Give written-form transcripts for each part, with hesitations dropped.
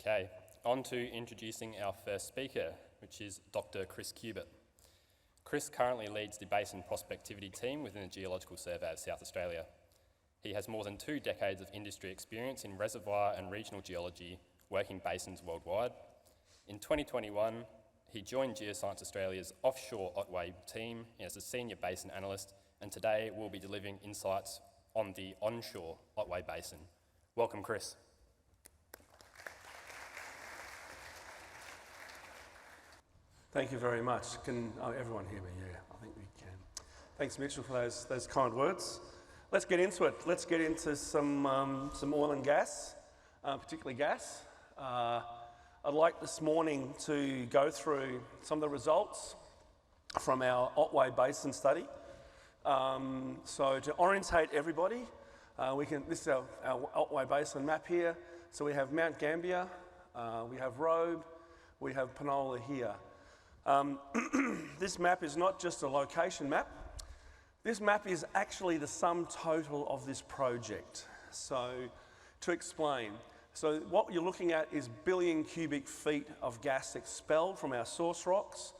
Okay, on to introducing our first speaker, which is Dr. Chris Cubitt. Chris currently leads the Basin Prospectivity team within the Geological Survey of South Australia. He has more than 2 decades of industry experience in reservoir and regional geology, working basins worldwide. In 2021, he joined Geoscience Australia's offshore Otway team as a senior basin analyst, and today we'll be delivering insights on the onshore Otway Basin. Welcome, Chris. Thank you very much. Can everyone hear me? Yeah, I think we can. Thanks, Mitchell, for those kind words. Let's get into it. Let's get into some oil and gas, particularly gas. I'd like this morning to go through some of the results from our Otway Basin study. So to orientate everybody, this is our Otway Basin map here. So we have Mount Gambier, we have Robe, we have Penola here. This map is not just a location map. This map is actually the sum total of this project. So to explain, so what you're looking at is billion cubic feet of gas expelled from our source rocks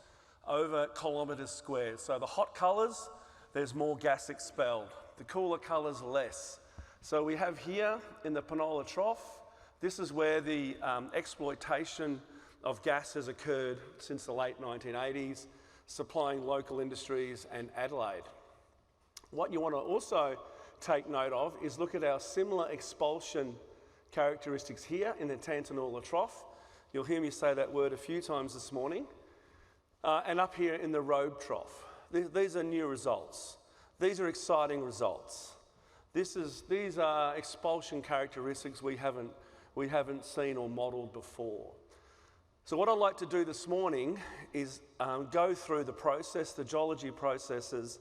over kilometres squared. So the hot colours, there's more gas expelled. The cooler colours, less. So we have here in the Penola Trough, this is where the exploitation of gas has occurred since the late 1980s, supplying local industries and Adelaide. What you want to also take note of is look at our similar expulsion characteristics here in the Tantanoola Trough. You'll hear me say that word a few times this morning. And up here in the Robe Trough. These are new results. These are exciting results. These are expulsion characteristics we haven't seen or modelled before. So what I'd like to do this morning is go through the process, the geology processes,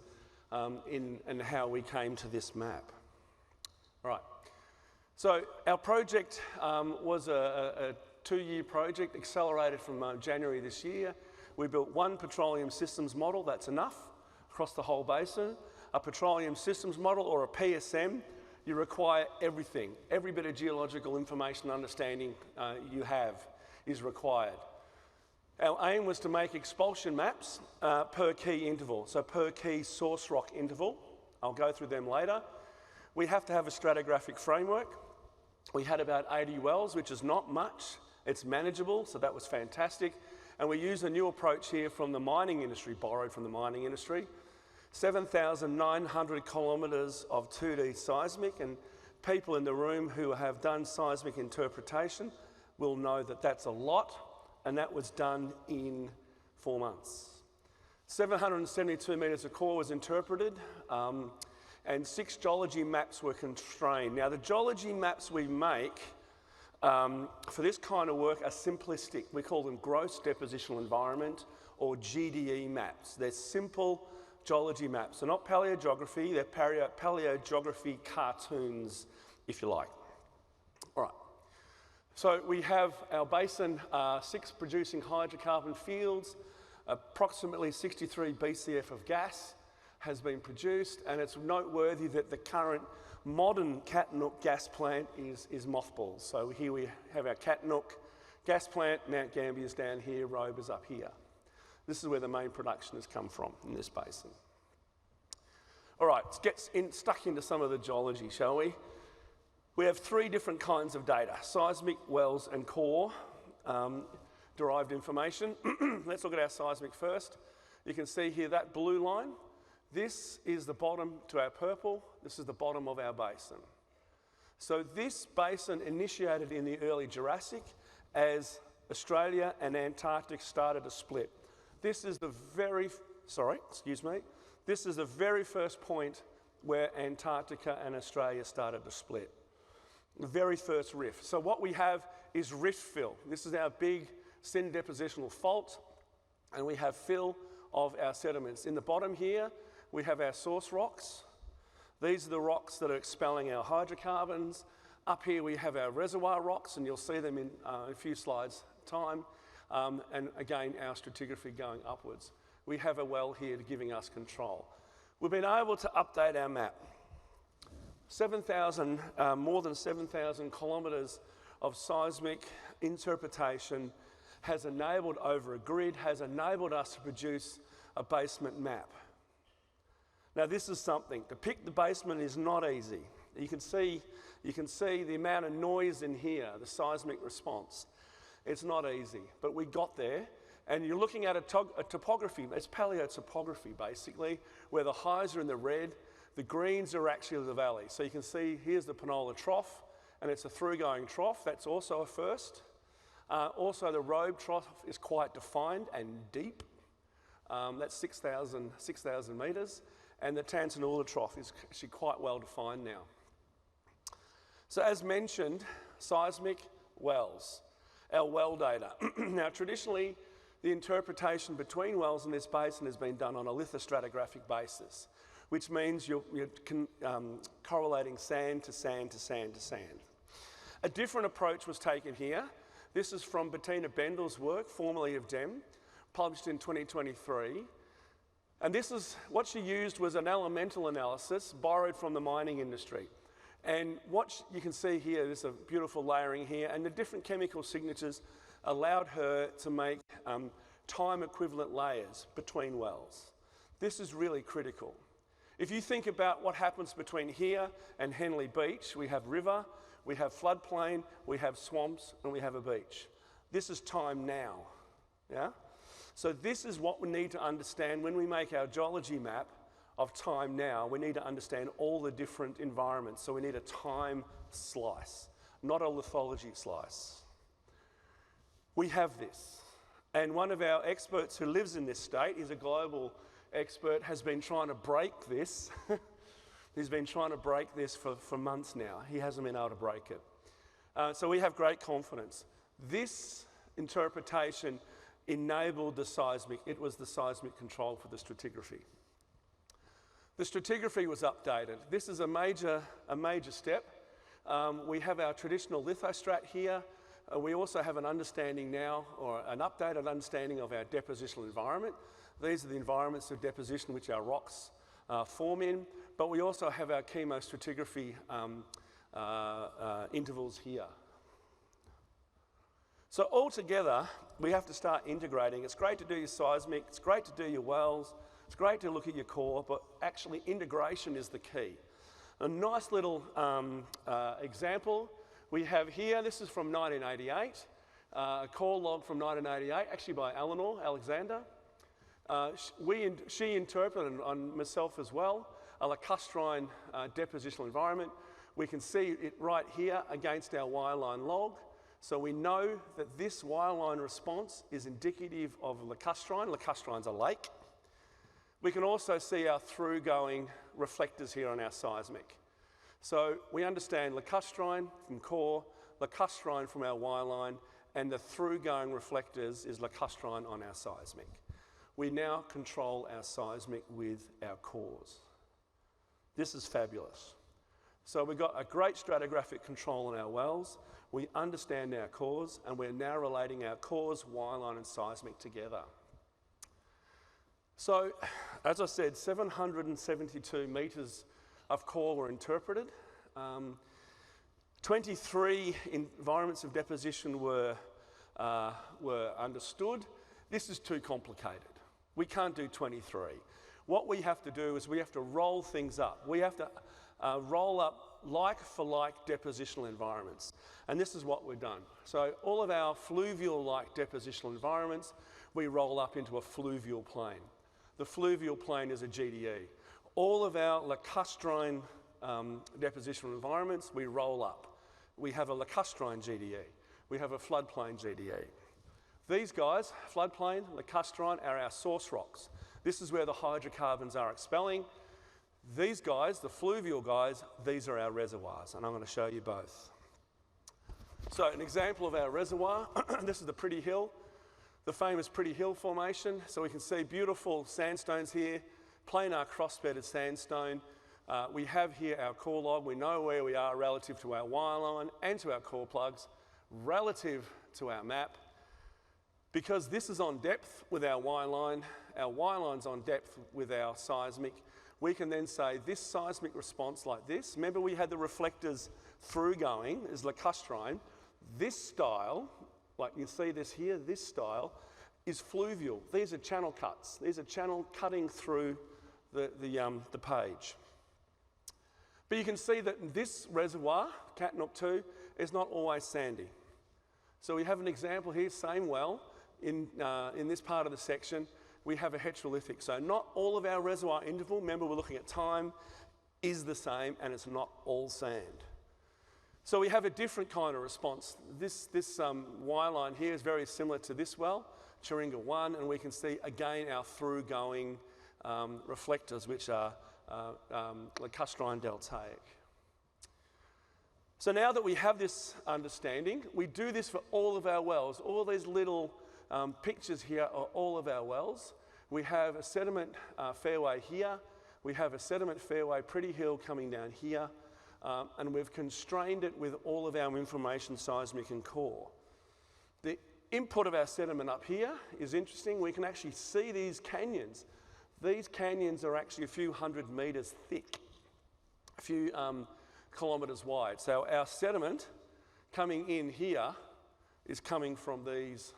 and how we came to this map. All right. So our project was a 2-year project, accelerated from January this year. We built one petroleum systems model, that's enough, across the whole basin. A petroleum systems model, or a PSM, you require everything. Every bit of geological information and understanding you have is required. Our aim was to make expulsion maps per key interval, so per key source rock interval. I'll go through them later. We have to have a stratigraphic framework. We had about 80 wells, which is not much. It's manageable, so that was fantastic. And we used a new approach here from the mining industry, borrowed from the mining industry. 7,900 kilometres of 2D seismic, and people in the room who have done seismic interpretation will know that that's a lot, and that was done in 4 months. 772 metres of core was interpreted, and 6 geology maps were constrained. Now, the geology maps we make for this kind of work are simplistic. We call them gross depositional environment, or GDE maps. They're simple geology maps. They're not paleogeography, they're paleogeography cartoons, if you like. All right. So we have our basin, 6 producing hydrocarbon fields, approximately 63 BCF of gas has been produced, and it's noteworthy that the current modern Katnook gas plant is mothballed. So here we have our Katnook gas plant, Mount Gambier is down here, Robe is up here. This is where the main production has come from in this basin. All right, let's get stuck into some of the geology, shall we? We have 3 different kinds of data: seismic, wells, and core derived information. Let's look at our seismic first. You can see here that blue line. This is the bottom to our purple. This is the bottom of our basin. So this basin initiated in the early Jurassic as Australia and Antarctic started to split. This is the very first point where Antarctica and Australia started to split. The very first rift. So what we have is rift fill. This is our big syn depositional fault, and we have fill of our sediments. In the bottom here, we have our source rocks. These are the rocks that are expelling our hydrocarbons. Up here we have our reservoir rocks, and you'll see them in a few slides' time. And again, our stratigraphy going upwards. We have a well here giving us control. We've been able to update our map. More than 7,000 kilometres of seismic interpretation has enabled over a grid, has enabled us to produce a basement map. Now this is something. To pick the basement is not easy. You can see the amount of noise in here, the seismic response. It's not easy, but we got there. And you're looking at a topography, it's paleotopography basically, where the highs are in the red, the greens are actually the valley. So you can see here's the Penola Trough, and it's a through-going trough. That's also a first. Also the Robe Trough is quite defined and deep. That's 6,000 metres. And the Tantanoola Trough is actually quite well defined now. So as mentioned, seismic wells, our well data. Now traditionally, the interpretation between wells in this basin has been done on a lithostratigraphic basis, which means you're correlating sand to sand to sand to sand. A different approach was taken here. This is from Bettina Bendel's work, formerly of DEM, published in 2023. And this is, what she used was an elemental analysis borrowed from the mining industry. And what you can see here, there's a beautiful layering here, and the different chemical signatures allowed her to make time equivalent layers between wells. This is really critical. If you think about what happens between here and Henley Beach, we have river, we have floodplain, we have swamps, and we have a beach. This is time now, yeah? So this is what we need to understand when we make our geology map of time now. We need to understand all the different environments. So we need a time slice, not a lithology slice. We have this. And one of our experts who lives in this state, he's a global expert, has been trying to break this. He's been trying to break this for months now. He hasn't been able to break it. So we have great confidence. This interpretation enabled the seismic. It was the seismic control for the stratigraphy. The stratigraphy was updated. This is a major step. We have our traditional lithostrat here. We also have an understanding now, or an updated understanding of our depositional environment. These are the environments of deposition which our rocks form in, but we also have our chemostratigraphy intervals here. So altogether, we have to start integrating. It's great to do your seismic, it's great to do your wells, it's great to look at your core, but actually integration is the key. A nice little example we have here, this is from 1988, a core log from 1988, actually by Eleanor Alexander. She interpreted, and myself as well, a lacustrine depositional environment. We can see it right here against our wireline log. So we know that this wireline response is indicative of lacustrine. Lacustrine's a lake. We can also see our through-going reflectors here on our seismic. So we understand lacustrine from core, lacustrine from our wireline, and the through-going reflectors is lacustrine on our seismic. We now control our seismic with our cores. This is fabulous. So we've got a great stratigraphic control on our wells. We understand our cores, and we're now relating our cores, wireline, and seismic together. So, as I said, 772 metres of core were interpreted. 23 environments of deposition were understood. This is too complicated. We can't do 23. What we have to do is we have to roll things up. We have to roll up like-for-like depositional environments. And this is what we've done. So all of our fluvial-like depositional environments, we roll up into a fluvial plain. The fluvial plain is a GDE. All of our lacustrine depositional environments, we roll up. We have a lacustrine GDE. We have a floodplain GDE. These guys, floodplain, lacustrine, are our source rocks. This is where the hydrocarbons are expelling. These guys, the fluvial guys, these are our reservoirs, and I'm going to show you both. So an example of our reservoir, this is the Pretty Hill, the famous Pretty Hill formation. So we can see beautiful sandstones here, planar cross-bedded sandstone. We have here our core log. We know where we are relative to our wireline and to our core plugs, relative to our map. Because this is on depth with our wireline's on depth with our seismic, we can then say this seismic response like this. Remember we had the reflectors through going is lacustrine. This style, like you see this here, this style is fluvial. These are channel cuts. These are channel cutting through the page. But you can see that this reservoir, Katnook 2, is not always sandy. So we have an example here, same well, in this part of the section, we have a heterolithic. So not all of our reservoir interval, remember we're looking at time, is the same, and it's not all sand. So we have a different kind of response. This Y line here is very similar to this well, Chiringa 1, and we can see again our through-going reflectors, which are lacustrine deltaic. So now that we have this understanding, we do this for all of our wells. All these little pictures here are all of our wells. We have a sediment fairway here. We have a sediment fairway Pretty Hill coming down here. And we've constrained it with all of our information seismic and core. The input of our sediment up here is interesting. We can actually see these canyons. These canyons are actually a few hundred metres thick, a few kilometres wide. So our sediment coming in here is coming from these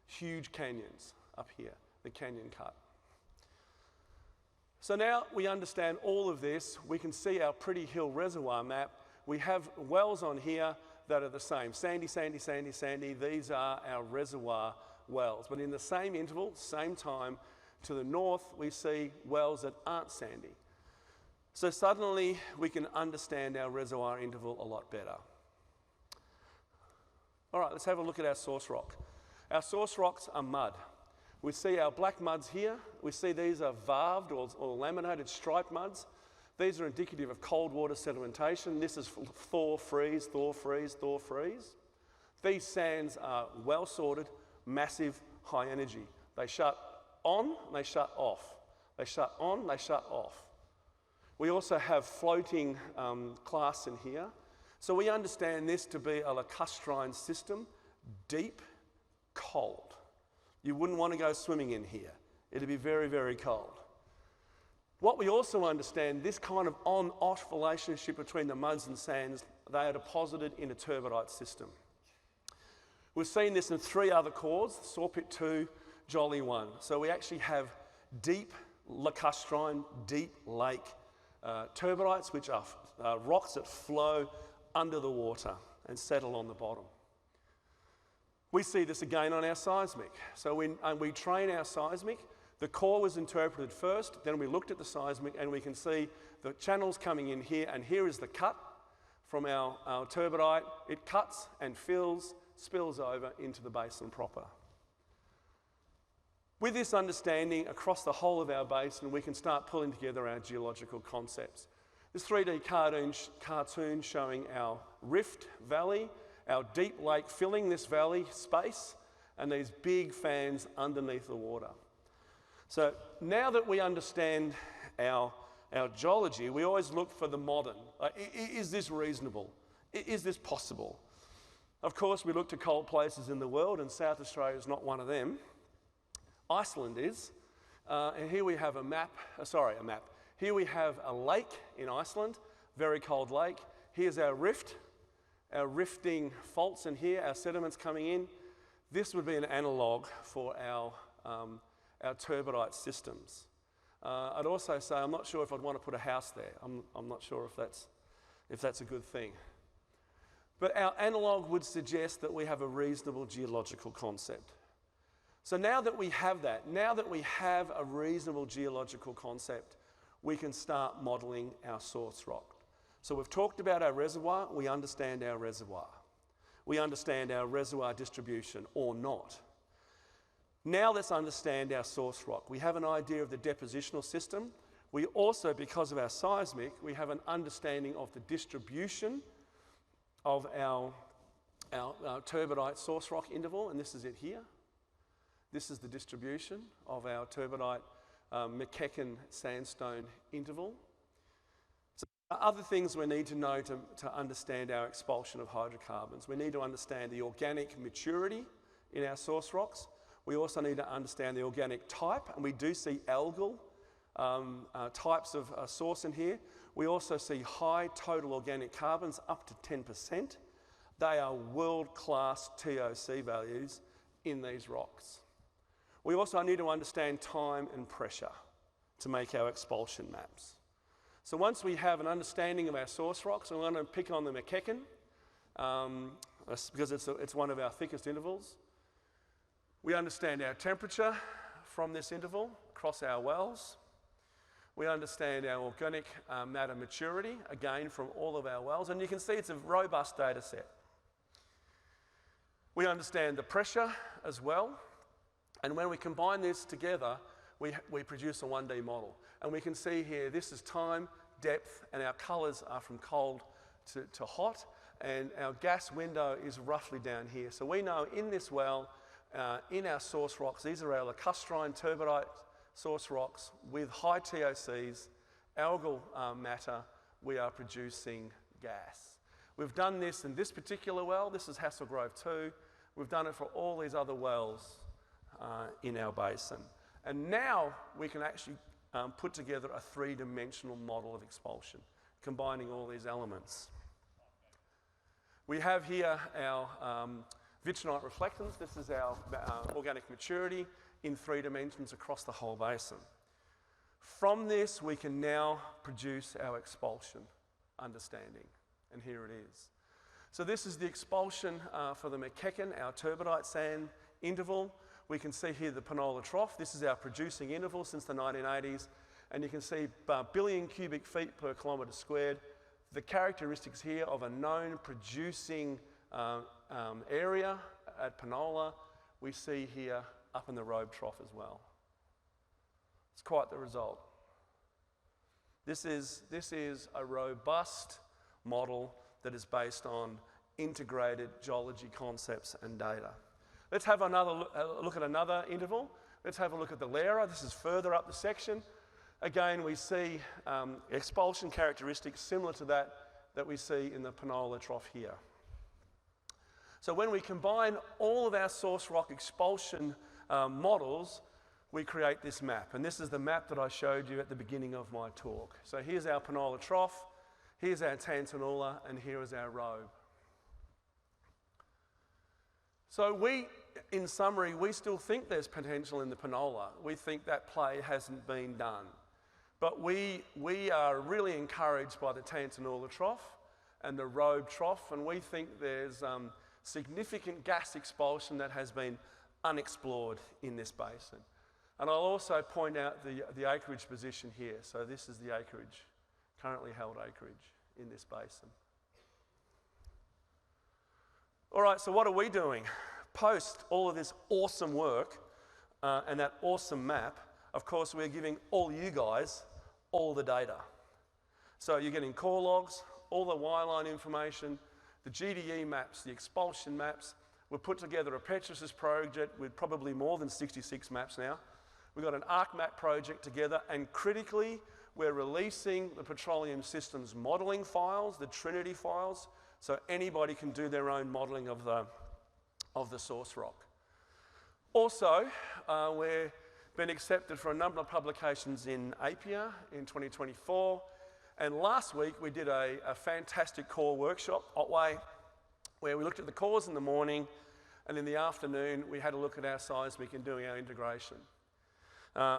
huge canyons up here, the canyon cut. So now we understand all of this. We can see our Pretty Hill reservoir map. We have wells on here that are the same. Sandy, sandy, sandy, sandy. These are our reservoir wells. But in the same interval, same time, to the north, we see wells that aren't sandy. So suddenly we can understand our reservoir interval a lot better. All right, let's have a look at our source rock. Our source rocks are mud. We see our black muds here. We see these are varved or laminated striped muds. These are indicative of cold water sedimentation. This is thaw, freeze, thaw, freeze, thaw, freeze. These sands are well sorted, massive, high energy. They shut on, they shut off. They shut on, they shut off. We also have floating clasts in here. So we understand this to be a lacustrine system, deep, cold. You wouldn't want to go swimming in here. It'd be very, very cold. What we also understand, this kind of on-off relationship between the muds and sands, they are deposited in a turbidite system. We've seen this in 3 other cores, Sawpit 2, Jolly 1. So we actually have deep lacustrine, deep lake turbidites, which are rocks that flow under the water and settle on the bottom. We see this again on our seismic. So when we train our seismic, the core was interpreted first, then we looked at the seismic, and we can see the channels coming in here, and here is the cut from our turbidite. It cuts and fills, spills over into the basin proper. With this understanding across the whole of our basin, we can start pulling together our geological concepts. This 3D cartoon showing our rift valley, our deep lake filling this valley space, and these big fans underneath the water. So now that we understand our geology, we always look for the modern. Is this reasonable? Is this possible? Of course, we look to cold places in the world, and South Australia is not one of them. Iceland is. And here we have a map. Here we have a lake in Iceland, very cold lake. Here's our rift. Our rifting faults in here, our sediments coming in. This would be an analogue for our turbidite systems. I'd also say I'm not sure if I'd want to put a house there. I'm not sure if that's a good thing. But our analogue would suggest that we have a reasonable geological concept. So now that we have that, now that we have a reasonable geological concept, we can start modelling our source rock. So we've talked about our reservoir, we understand our reservoir. We understand our reservoir distribution, or not. Now let's understand our source rock. We have an idea of the depositional system. We also, because of our seismic, we have an understanding of the distribution of our turbidite source rock interval, and this is it here. This is the distribution of our turbidite McKecken sandstone interval. Other things we need to know to understand our expulsion of hydrocarbons. We need to understand the organic maturity in our source rocks. We also need to understand the organic type, and we do see algal types of source in here. We also see high total organic carbons, up to 10%. They are world-class TOC values in these rocks. We also need to understand time and pressure to make our expulsion maps. So once we have an understanding of our source rocks, and we're going to pick on the McKecken, because it's one of our thickest intervals. We understand our temperature from this interval across our wells. We understand our organic matter maturity, again from all of our wells, and you can see it's a robust data set. We understand the pressure as well, and when we combine this together, we produce a 1D model. And we can see here, this is time, depth, and our colours are from cold to hot, and our gas window is roughly down here. So we know in this well, in our source rocks, these are our lacustrine turbidite source rocks with high TOCs, algal matter, we are producing gas. We've done this in this particular well. This is Hasselgrove 2. We've done it for all these other wells in our basin. And now we can actually put together a three-dimensional model of expulsion, combining all these elements. We have here our vitrinite reflectance. This is our organic maturity in 3 dimensions across the whole basin. From this, we can now produce our expulsion understanding, and here it is. So this is the expulsion for the McKecken, our turbidite sand interval. We can see here the Penola Trough. This is our producing interval since the 1980s, and you can see billion cubic feet per kilometre squared. The characteristics here of a known producing area at Penola, we see here up in the Robe Trough as well. It's quite the result. This is a robust model that is based on integrated geology concepts and data. Let's have another look at another interval. Let's have a look at the Lera. This is further up the section. Again, we see expulsion characteristics similar to that we see in the Penola Trough here. So when we combine all of our source rock expulsion models, we create this map. And this is the map that I showed you at the beginning of my talk. So here's our Penola Trough, here's our Tantanoola, and here is our Robe. So in summary, we still think there's potential in the Penola. We think that play hasn't been done. But we are really encouraged by the Tantanoola Trough and the Robe Trough, and we think there's significant gas expulsion that has been unexplored in this basin. And I'll also point out the acreage position here. So this is the acreage, currently held acreage in this basin. All right, so what are we doing? Post all of this awesome work and that awesome map, of course, we're giving all you guys all the data. So you're getting core logs, all the wireline information, the GDE maps, the expulsion maps. We've put together a Petrus's project with probably more than 66 maps now. We've got an ArcMap project together, and critically, we're releasing the petroleum systems modelling files, the Trinity files, so anybody can do their own modelling of the source rock. Also, we've been accepted for a number of publications in APIA in 2024, and last week we did a fantastic core workshop, Otway, where we looked at the cores in the morning, and in the afternoon we had a look at our seismic and doing our integration.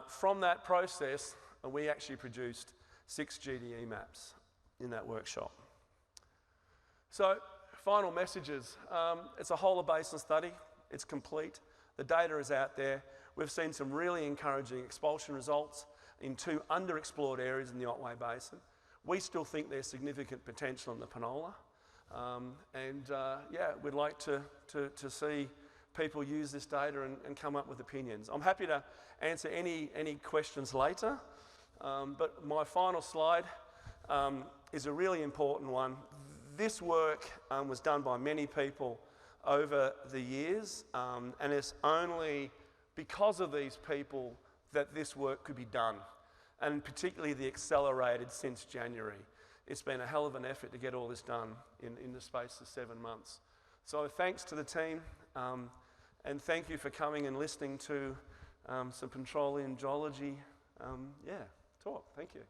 From that process, we actually produced 6 GDE maps in that workshop. So, final messages. It's a whole of basin study. It's complete. The data is out there. We've seen some really encouraging expulsion results in 2 underexplored areas in the Otway Basin. We still think there's significant potential in the Penola. Yeah, we'd like to see people use this data and come up with opinions. I'm happy to answer any questions later, but my final slide is a really important one. This work was done by many people over the years, and it's only because of these people that this work could be done, and particularly the accelerated since January. It's been a hell of an effort to get all this done in the space of 7 months. So thanks to the team, and thank you for coming and listening to some petroleum geology talk. Thank you.